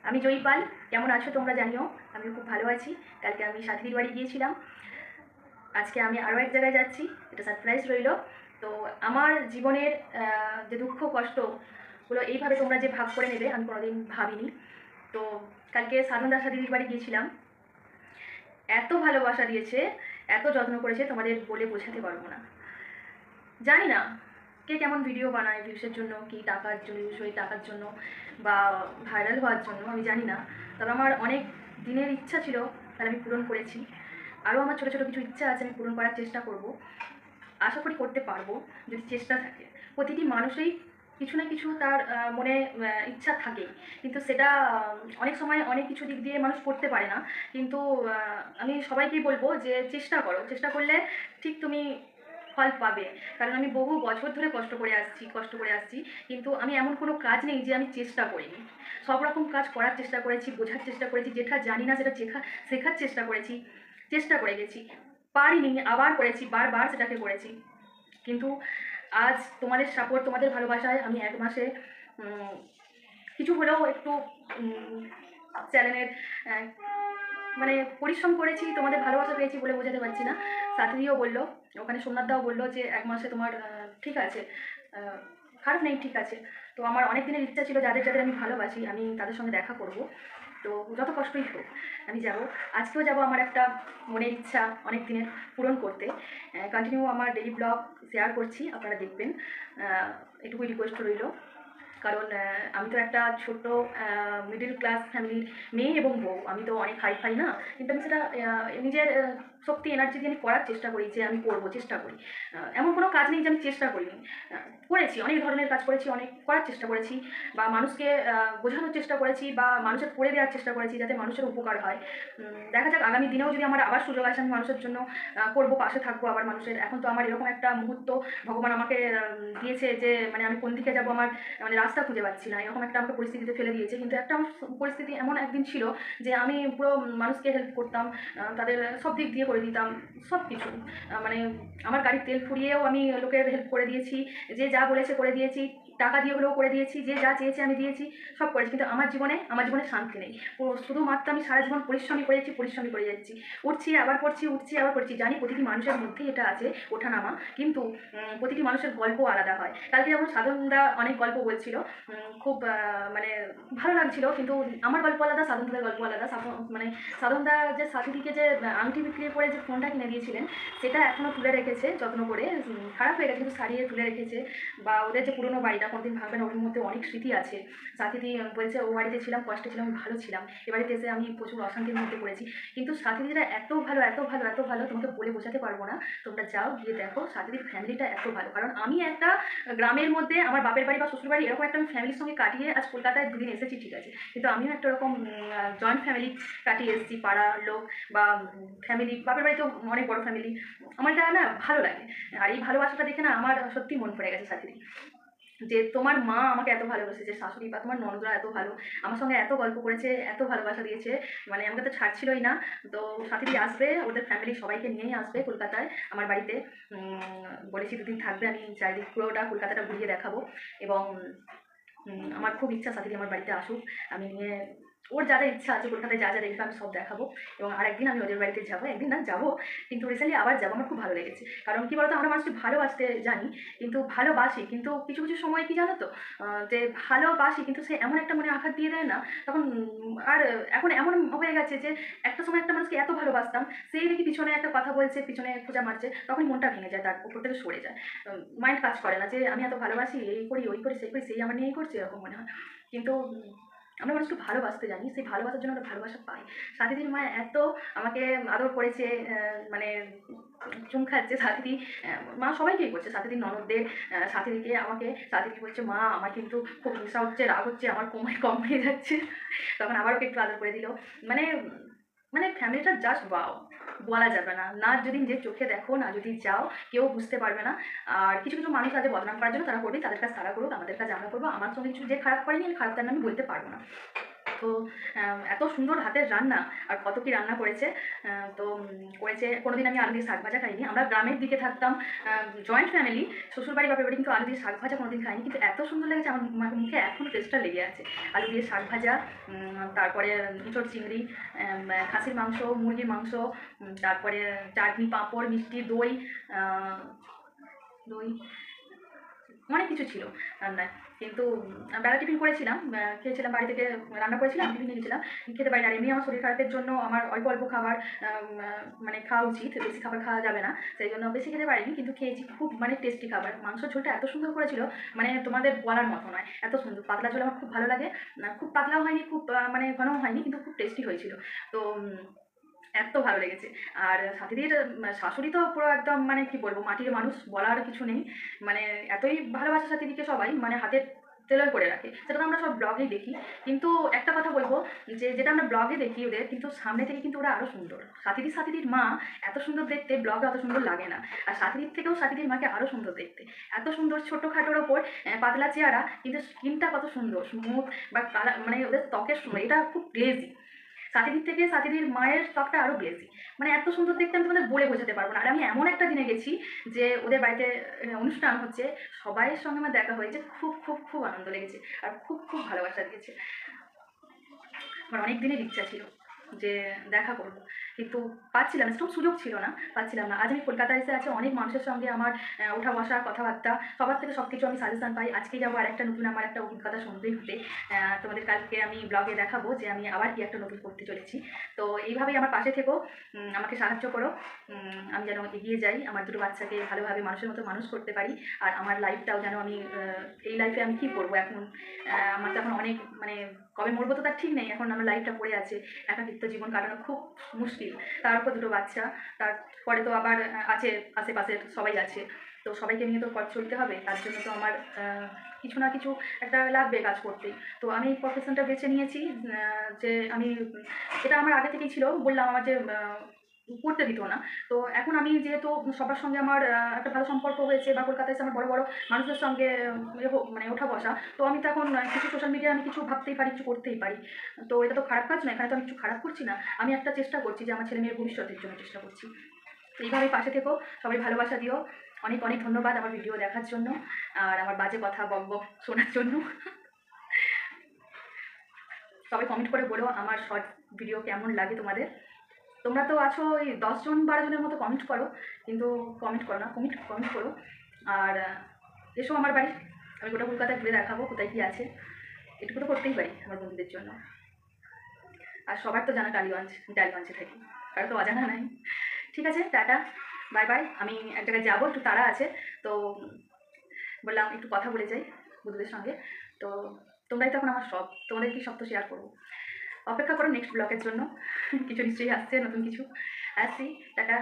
আমি জয়ী পাল। কেমন আছো তোমরা জানিও। আমি খুব ভালো আছি। কালকে আমি সাথীর বাড়ি গিয়েছিলাম, আজকে আমি আরও এক জায়গায় যাচ্ছি, এটা সারপ্রাইজ রইল। তো আমার জীবনের যে দুঃখ কষ্টগুলো এইভাবে তোমরা যে ভাগ করে নেবে আমি কোনোদিন ভাবিনি। তো কালকে সাধনদা সাথীর বাড়ি গিয়েছিলাম, এত ভালোবাসা দিয়েছে, এত যত্ন করেছে, তোমাদের বলে বোঝাতে পারবো না। জানি না কে কেমন ভিডিও বানায় ভিউসের জন্য, কি টাকার জন্য, ওই টাকার জন্য বা ভাইরাল হওয়ার জন্য, আমি জানি না। তবে আমার অনেক দিনের ইচ্ছা ছিল, তাহলে আমি পূরণ করেছি। আরও আমার ছোটো ছোটো কিছু ইচ্ছা আছে, আমি পূরণ করার চেষ্টা করব। আশা করি করতে পারবো যদি চেষ্টা থাকে। প্রতিটি মানুষই কিছু না কিছু তার মনে ইচ্ছা থাকে, কিন্তু সেটা অনেক সময় অনেক কিছু দিক দিয়ে মানুষ করতে পারে না। কিন্তু আমি সবাইকেই বলবো যে চেষ্টা করো, চেষ্টা করলে ঠিক তুমি ফল পাবে। কারণ আমি বহু বছর ধরে কষ্ট করে আসছি, কিন্তু আমি এমন কোনো কাজ নেই যে আমি চেষ্টা করিনি। সব রকম কাজ করার চেষ্টা করেছি, বোঝার চেষ্টা করেছি, যেটা জানি না সেটা শেখার চেষ্টা করেছি, চেষ্টা করে গেছি। পারিনি, আবার করেছি, বারবার সেটাকে করেছি। কিন্তু আজ তোমাদের সাপোর্ট, তোমাদের ভালোবাসায় আমি 1 মাসে কিছু হলেও একটু চ্যানেলের মানে পরিশ্রম করেছি, তোমাদের ভালোবাসা পেয়েছি বলে বোঝাতে পারছি না। সাথীদিও বললো, ওখানে সোমনাথদাও বললো যে 1 মাসে তোমার ঠিক আছে, খারাপ নেই, ঠিক আছে। তো আমার অনেক দিনের ইচ্ছা ছিল যাদের যাদের আমি ভালোবাসি আমি তাদের সঙ্গে দেখা করব। তো যত কষ্টই হোক আমি যাব। আজকেও যাব, আমার একটা মনের ইচ্ছা অনেক দিনের পূরণ করতে। কন্টিনিউ আমার ডেইলি ব্লগ শেয়ার করছি, আপনারা দেখবেন। এটুকুই রিকোয়েস্ট রইল। কারণ আমি তো একটা ছোট্ট মিডল ক্লাস ফ্যামিলির মেয়ে এবং বউ। আমি তো অনেক হাই ফাই না, কিন্তু আমি সেটা নিজের শক্তি এনার্জি দিয়ে আমি করার চেষ্টা করি, যে আমি করবো, চেষ্টা করি। এমন কোনো কাজ নেই যে আমি চেষ্টা করিনি। করেছি, অনেক ধরনের কাজ করেছি, অনেক করার চেষ্টা করেছি, বা মানুষকে বোঝানোর চেষ্টা করেছি, বা মানুষের করে দেওয়ার চেষ্টা করেছি যাতে মানুষের উপকার হয়। দেখা যাক আগামী দিনেও যদি আমার আবার সুযোগ আসে আমি মানুষের জন্য করবো, পাশে থাকবো আবার মানুষের। এখন তো আমার এরকম একটা মুহূর্ত ভগবান আমাকে দিয়েছে যে মানে আমি কোন দিকে যাবো আমার মানে রাস্তা খুঁজে পাচ্ছি না, এরকম একটা আমাকে পরিস্থিতিতে ফেলে দিয়েছে। কিন্তু একটা আমার পরিস্থিতি এমন একদিন ছিল যে আমি পুরো মানুষকে হেল্প করতাম, তাদের সব দিক দিয়ে করে দিতাম, সব কিছু। মানে আমার গাড়ির তেল ফুরিয়েও আমি লোকের হেল্প করে দিয়েছি, যে যা বলেছে করে দিয়েছি, টাকা দিয়ে হলেও করে দিয়েছি, যে যা চেয়েছে আমি দিয়েছি, সব করেছি। কিন্তু আমার জীবনে শান্তি নেই। শুধুমাত্র আমি সারা জীবন পরিশ্রমই করে যাচ্ছি। উঠছি আবার পড়ছি, উঠছি আবার পড়ছি। জানি প্রতিটি মানুষের মধ্যেই এটা আছে, ওঠানামা, কিন্তু প্রতিটি মানুষের গল্প আলাদা হয়। কালকে যেমন সাধনদা অনেক গল্প বলছিল, খুব মানে ভালো লাগছিল। কিন্তু আমার গল্প আলাদা, সাধনদার গল্প আলাদা। মানে সাধনদা যে সাথীদিকে যে আংটি বিক্রি করে যে ফোনটা কিনে দিয়েছিলেন, সেটা এখনও তুলে রেখেছে যত্ন করে। খারাপ হয়ে গেছে কিন্তু সারিয়ে তুলে রেখেছে। বা ওদের যে পুরোনো বাড়িটা কোনোদিন ভাঙবে না, ওর মধ্যে অনেক স্মৃতি আছে। সাথীদি বলছে ও বাড়িতে ছিলাম, কষ্টে ছিলাম, ভালো ছিলাম, এ বাড়িতে এসে আমি প্রচুর অশান্তির মধ্যে পড়েছি। কিন্তু সাথীদিরা এত ভালো, এত ভালো, এত ভালো, তোমাকে বলে বোঝাতে পারবো না। তোমরা যাও, গিয়ে দেখো সাথীদির ফ্যামিলিটা এত ভালো। কারণ আমি একটা গ্রামের মধ্যে আমার বাপের বাড়ি বা শ্বশুর বাড়ি এরকম একটা আমি ফ্যামিলির সঙ্গে কাটিয়ে আজ কলকাতায় 2 দিন এসেছি, ঠিক আছে। কিন্তু আমিও একটা ওরকম জয়েন্ট ফ্যামিলি কাটিয়ে এসেছি, পাড়ার লোক বা ফ্যামিলি, বাপের বাড়ি তো অনেক বড় ফ্যামিলি। আমার এটা না ভালো লাগে। আর এই ভালোবাসাটা দেখে না আমার সত্যি মন পড়ে গেছে সাথীদি, যে তোমার মা আমাকে এত ভালোবেসেছে, শাশুড়ি বা তোমার ননদরা এত ভালো, আমার সঙ্গে এত গল্প করেছে, এত ভালোবাসা দিয়েছে, মানে আমাকে তো ছাড়ছিলই না। তো সাথীদি আসবে, ওদের ফ্যামিলি সবাইকে নিয়েই আসবে কলকাতায় আমার বাড়িতে। বলেছি 2 দিন থাকবে, আমি চারিদিক পুরোটা কলকাতাটা ঘুরিয়ে দেখাবো। এবং আমার খুব ইচ্ছা সাথীদি আমার বাড়িতে আসুক, আমি নিয়ে ওর যা যা ইচ্ছা আছে কলকাতায় যা যা দেখবে আমি সব দেখাবো। এবং আরেকদিন আমি ওদের বাড়িতে যাবো, একদিন না যাবো, কিন্তু রিসেন্টলি আবার যাবো। আমার খুব ভালো লেগেছে। কারণ কি বলতো, আমরা মানুষকে ভালোবাসতে জানি, কিন্তু ভালোবাসি, কিন্তু কিছু কিছু সময় কি জানো তো, যে ভালোবাসি কিন্তু সে এমন একটা মনে আঘাত দিয়ে দেয় না তখন। আর এখন এমন হয়ে গেছে যে একটা সময় একটা মানুষকে এত ভালোবাসতাম, সেই দেখি পিছনে একটা কথা বলছে, পিছনে খোঁজা মারছে, তখন মনটা ভেঙে যায়, তার উপর থেকে সরে যায়। মাইন্ড কাজ করে না যে আমি এত ভালোবাসি, এই করি ওই করি সেই করি, সেই আমার নিয়েই করছে, এরকম মনে হয়। কিন্তু আমরা মানুষকে ভালোবাসতে জানি, সেই ভালোবাসার জন্য আমরা ভালোবাসা পাই। সাথীদির মা এত আমাকে আদর করেছে, মানে চুম খাচ্ছে সাথীদি। মা সবাইকেই করছে, সাথীদির ননদদের, সাথীদিকে, আমাকে। সাথীদি বলছে মা আমার কিন্তু খুব হিংসা হচ্ছে, রাগ হচ্ছে, আমার কম হয়ে যাচ্ছে। তখন আবার ওকে একটু আদর করে দিল। মানে মানে ফ্যামিলিটা জাস্ট ওয়াও, বলা যাবে না। না যদি নিজের চোখে দেখো, না যদি যাও, কেউ বুঝতে পারবে না। আর কিছু কিছু মানুষ আছে বদনাম করার জন্য, তারা করবে, তাদের কাজ তারা করুক, আমাদের কাজ আমরা করবো। আমার সঙ্গে কিছু যে খারাপ করেনি, আমি খারাপ তার আমি বলতে পারবো না। তো এত সুন্দর হাতের রান্না, আর কত কি রান্না করেছে। তো করেছে, কোনোদিন আমি আলু দিয়ে শাক ভাজা খাইনি। আমরা গ্রামের দিকে থাকতাম, জয়েন্ট ফ্যামিলি, শ্বশুরবাড়ি বাপের বাড়ি, কিন্তু আলু দিয়ে শাক ভাজা কোনোদিন খাইনি, কিন্তু এত সুন্দর লেগেছে আমার মুখে এখনও টেস্টটা লেগে আছে। আলু দিয়ে শাক ভাজা, তারপরে ইঁচড় চিংড়ি, খাসির মাংস, মুরগির মাংস, তারপরে চাটনি, পাঁপড়, মিষ্টি, দই, দই অনেক কিছু ছিল রান্নায়। কিন্তু বেলা টিফিন করেছিলাম, খেয়েছিলাম, বাড়ি থেকে রান্না করেছিলাম, টিফিন নিয়ে গেছিলাম, খেতে পারি না। আর এমনি আমার শরীর খারাপের জন্য আমার অল্প অল্প খাবার মানে খাওয়া উচিত, বেশি খাবার খাওয়া যাবে না, সেই জন্য বেশি খেতে পারিনি, কিন্তু খেয়েছি। খুব মানে টেস্টি খাবার, মাংস ঝোলটা এত সুন্দর করেছিল, মানে তোমাদের বলার মতো নয়, এত সুন্দর। পাতলা ঝোল আমার খুব ভালো লাগে, খুব পাতলাও হয়নি, খুব মানে ঘনও হয়নি, কিন্তু খুব টেস্টি হয়েছিল। তো এত ভালো লেগেছে। আর সাথীদির শাশুড়ি তো পুরো একদম মানে কি বলবো, মাটির মানুষ, বলার কিছু নেই। মানে এতই ভালোবাসে সাথীদিকে সবাই, মানে হাতের তেলোয় করে রাখে, সেটা তো আমরা সব ব্লগেই দেখি। কিন্তু একটা কথা বলবো, যে যেটা আমরা ব্লগে দেখি ওদের, কিন্তু সামনে থেকে কিন্তু ওরা আরও সুন্দর। সাথীদির মা এত সুন্দর দেখতে, ব্লগে অত সুন্দর লাগে না। আর সাথীদির থেকেও সাথীদির মাকে আরও সুন্দর দেখতে, এত সুন্দর ছোটোখাটোর ওপর পাতলা চেহারা, কিন্তু স্কিনটা কত সুন্দর স্মুথ, বা কালার, মানে ওদের ত্বকের এটা খুব গ্লেজি। সাথীদির থেকে সাথীদির মায়ের ত্বকটা আরও গ্লেজি, মানে এত সুন্দর দেখতে আমি তোমাদের বলে বোঝাতে পারবো না। আর আমি এমন একটা দিনে গেছি যে ওদের বাড়িতে অনুষ্ঠান হচ্ছে, সবাইয়ের সঙ্গে আমার দেখা হয়েছে, খুব খুব খুব আনন্দ লেগেছে, আর খুব খুব ভালোবাসা দিয়েছে। আমার অনেক দিনের ইচ্ছা ছিল যে দেখা করবো, কিন্তু পাচ্ছিলাম না, সেরকম সুযোগ ছিল না, পাচ্ছিলাম না। আজ আমি কলকাতায় এসে আছি, অনেক মানুষের সঙ্গে আমার ওঠা বসা, কথাবার্তা, সবার থেকে সব কিছু আমি সাজেশন পাই। আজকে যাবো আর একটা নতুন আমার একটা অভিজ্ঞতা শুনতে হতে। তোমাদের কালকে আমি ব্লগে দেখাবো যে আমি আবার কি একটা নতুন করতে চলেছি। তো এইভাবেই আমার পাশে থেকো, আমাকে সাহায্য করো, আমি যেন এগিয়ে যাই, আমার দুটো বাচ্চাকে ভালোভাবে মানুষের মতো মানুষ করতে পারি। আর আমার লাইফটাও যেন আমি এই লাইফে আমি কী করবো এখন, আমার তো এখন অনেক মানে কবে মরবো তো তার ঠিক নেই, এখন আমার লাইফটা পড়ে আছে, একাকিত্ব জীবন কাটানো খুব মুশকিল। তার উপর দুটো বাচ্চা, তারপরে তো আবার আছে আশেপাশের সবাই আছে, তো সবাইকে নিয়ে তো পথ চলতে হবে। তার জন্য তো আমার কিছু না কিছু একটা লাগবে কাজ করতে। তো আমি এই প্রফেশনটা বেছে নিয়েছি, যে আমি, এটা আমার আগে থেকেই ছিল, বললাম আমার যে করতে দিত না। তো এখন আমি যেহেতু সবার সঙ্গে আমার একটা ভালো সম্পর্ক হয়েছে, বা কলকাতায় এসে আমার বড় বড় মানুষদের সঙ্গে মানে ওঠা বসা, তো আমি তো এখন কিছু সোশ্যাল মিডিয়ায় আমি কিছু ভাবতেই পারি, কিছু করতেই পারি। তো এটা তো খারাপ কাজ না, এখানে তো আমি কিছু খারাপ করছি না, আমি একটা চেষ্টা করছি যে আমার ছেলে মেয়ের ভবিষ্যতের জন্য চেষ্টা করছি। তো এইভাবেই পাশে থেকো, সবাই ভালোবাসা দিও। অনেক অনেক ধন্যবাদ আমার ভিডিও দেখার জন্য, আর আমার বাজে কথা বক বক শোনার জন্য। সবাই কমেন্ট করে বলো আমার শর্ট ভিডিও কেমন লাগে তোমাদের। তোমরা তো আছো ওই 10 জন 12 জনের মতো কমেন্ট করো, কিন্তু কমেন্ট করো না, কমেন্ট করো। আর এসো আমার বাড়ি, আমি গোটা কলকাতায় ঘুরে দেখাবো কোথায় কী আছে, এটুকু তো করতেই পারি আমার বন্ধুদের জন্য। আর সবার তো জানা টালিগঞ্জে থাকি, কারো তো অজানা নাই। ঠিক আছে, টাটা, বাই বাই। আমি এক জায়গায় যাবো, একটু তাড়া আছে, তো বললাম একটু কথা বলে যাই বন্ধুদের সঙ্গে। তো তোমরাই তখন আমার সব, তোমাদের কি সব তো শেয়ার করবো। অপেক্ষা করো নেক্সট ব্লগের জন্য, কিছু নিশ্চয়ই আসছে, নতুন কিছু আসছি। টাটা।